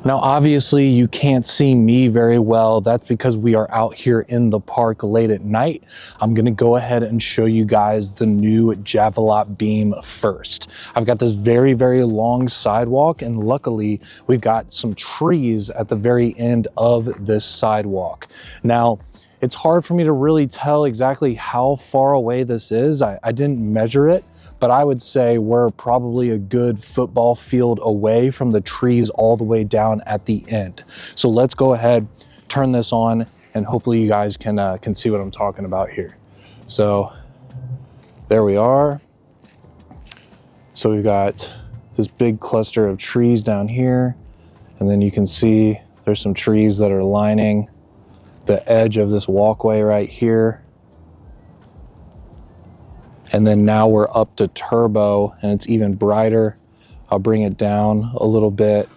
Now, obviously you can't see me very well. That's because we are out here in the park late at night. I'm gonna go ahead and show you guys the new Javelot beam first. I've got this very, very long sidewalk, and luckily we've got some trees at the very end of this sidewalk. Now, it's hard for me to really tell exactly how far away this is. I didn't measure it, but I would say we're probably a good football field away from the trees all the way down at the end. So let's go ahead, turn this on, and hopefully you guys can see what I'm talking about here. So there we are. So we've got this big cluster of trees down here, and then you can see there's some trees that are lining the edge of this walkway right here. And then now we're up to turbo, and it's even brighter. I'll bring it down a little bit.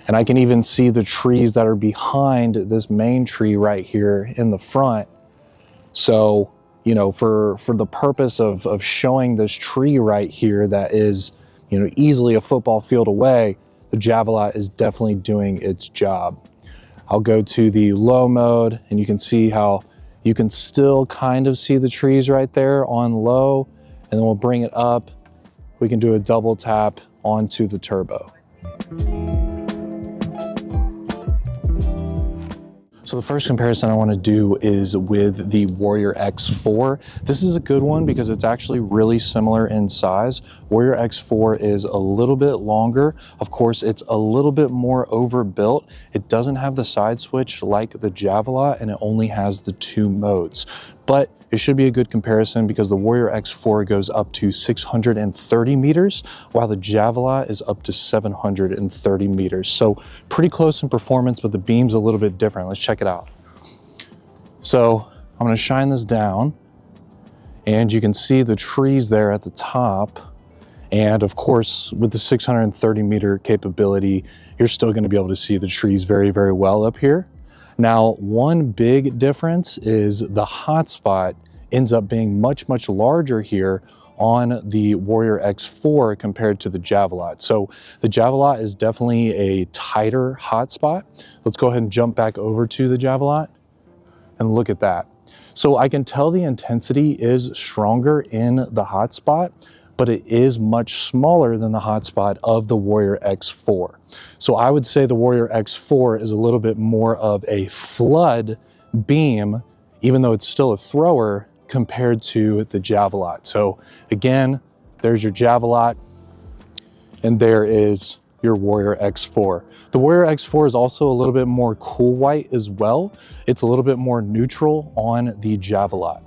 And I can even see the trees that are behind this main tree right here in the front. So, you know, for the purpose of showing this tree right here that is, you know, easily a football field away, the Javelot is definitely doing its job. I'll go to the low mode, and you can see how you can still kind of see the trees right there on low, and then we'll bring it up. We can do a double tap onto the turbo. So the first comparison I want to do is with the Warrior X4. This is a good one because it's actually really similar in size. Warrior X4 is a little bit longer. Of course, it's a little bit more overbuilt. It doesn't have the side switch like the Javelot, and it only has the 2 modes. But it should be a good comparison because the Warrior X4 goes up to 630 meters, while the Javelot is up to 730 meters. So pretty close in performance, but the beam's a little bit different. Let's check it out. So I'm gonna shine this down, and you can see the trees there at the top. And of course, with the 630 meter capability, you're still gonna be able to see the trees very, very well up here. Now, one big difference is the hotspot ends up being much, much larger here on the Warrior X4 compared to the Javelot. So the Javelot is definitely a tighter hotspot. Let's go ahead and jump back over to the Javelot and look at that. So I can tell the intensity is stronger in the hotspot, but it is much smaller than the hotspot of the Warrior X4. So I would say the Warrior X4 is a little bit more of a flood beam, even though it's still a thrower compared to the Javelot. So again, there's your Javelot, and there is your Warrior X4. The Warrior X4 is also a little bit more cool white as well. It's a little bit more neutral on the Javelot.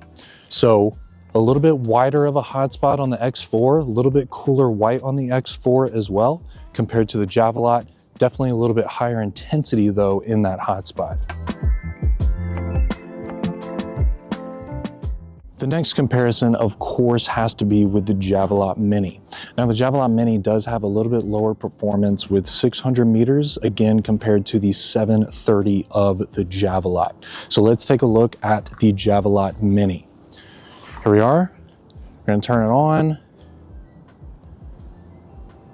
So a little bit wider of a hotspot on the X4, a little bit cooler white on the X4 as well, compared to the Javelot. Definitely a little bit higher intensity though in that hotspot. The next comparison, of course, has to be with the Javelot Mini. Now, the Javelot Mini does have a little bit lower performance with 600 meters, again, compared to the 730 of the Javelot. So let's take a look at the Javelot Mini. Here we are. We're gonna turn it on.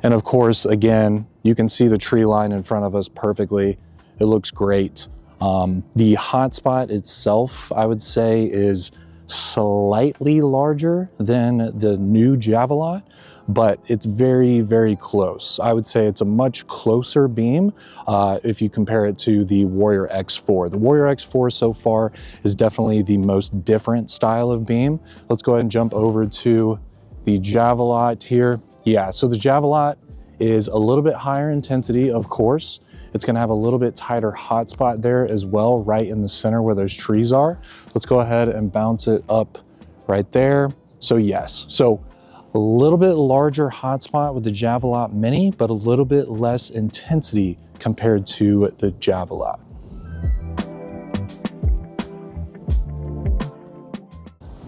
And of course, again, you can see the tree line in front of us perfectly. It looks great. The hotspot itself, I would say, is slightly larger than the new Javelot, but it's very, very close. I would say it's a much closer beam if you compare it to the Warrior X4. The Warrior X4 so far is definitely the most different style of beam. Let's go ahead and jump over to the Javelot here. Yeah, so the Javelot is a little bit higher intensity, of course. It's gonna have a little bit tighter hotspot there as well, right in the center where those trees are. Let's go ahead and bounce it up right there. So yes, so a little bit larger hotspot with the Javelot Mini, but a little bit less intensity compared to the Javelot.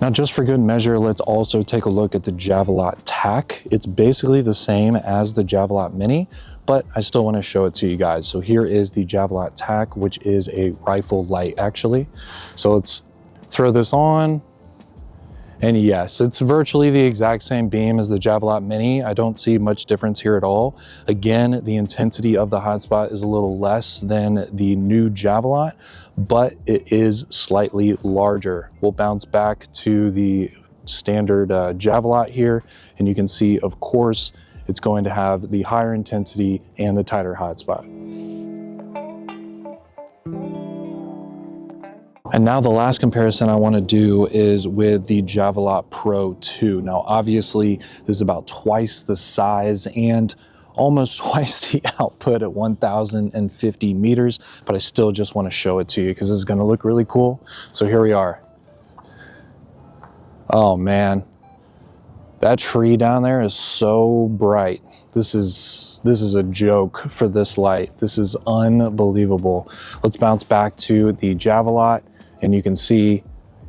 Now, just for good measure, let's also take a look at the Javelot Tac. It's basically the same as the Javelot Mini, but I still want to show it to you guys. So here is the Javelot Tac, which is a rifle light actually. So let's throw this on. And yes, it's virtually the exact same beam as the Javelot Mini. I don't see much difference here at all. Again, the intensity of the hotspot is a little less than the new Javelot, but it is slightly larger. We'll bounce back to the standard Javelot here, and you can see, of course, it's going to have the higher intensity and the tighter hotspot. And now the last comparison I want to do is with the Javelot Pro 2. Now, obviously, this is about twice the size and almost twice the output at 1,050 meters, but I still just want to show it to you because this is going to look really cool. So here we are. Oh man, that tree down there is so bright. This is a joke for this light. This is unbelievable. Let's bounce back to the Javelot. And you can see,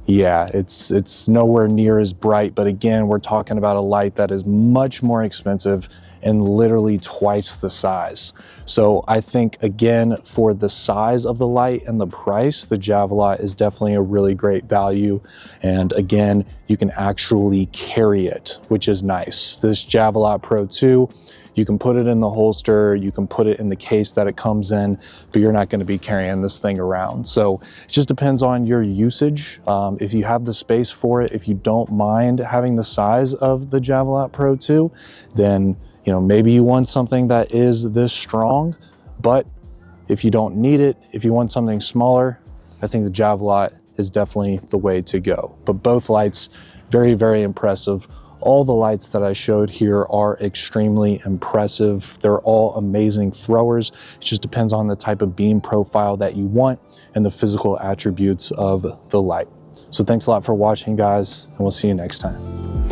yeah, it's nowhere near as bright, but again, we're talking about a light that is much more expensive and literally twice the size. So I think, again, for the size of the light and the price, the Javelot is definitely a really great value. And again, you can actually carry it, which is nice. This Javelot Pro 2, you can put it in the holster, you can put it in the case that it comes in, but you're not going to be carrying this thing around. So it just depends on your usage. If you have the space for it, if you don't mind having the size of the Javelot Pro 2, then maybe you want something that is this strong. But if you don't need it, if you want something smaller, I think the Javelot is definitely the way to go. But both lights, very, very impressive. All the lights that I showed here are extremely impressive. They're all amazing throwers. It just depends on the type of beam profile that you want and the physical attributes of the light. So thanks a lot for watching, guys, and we'll see you next time.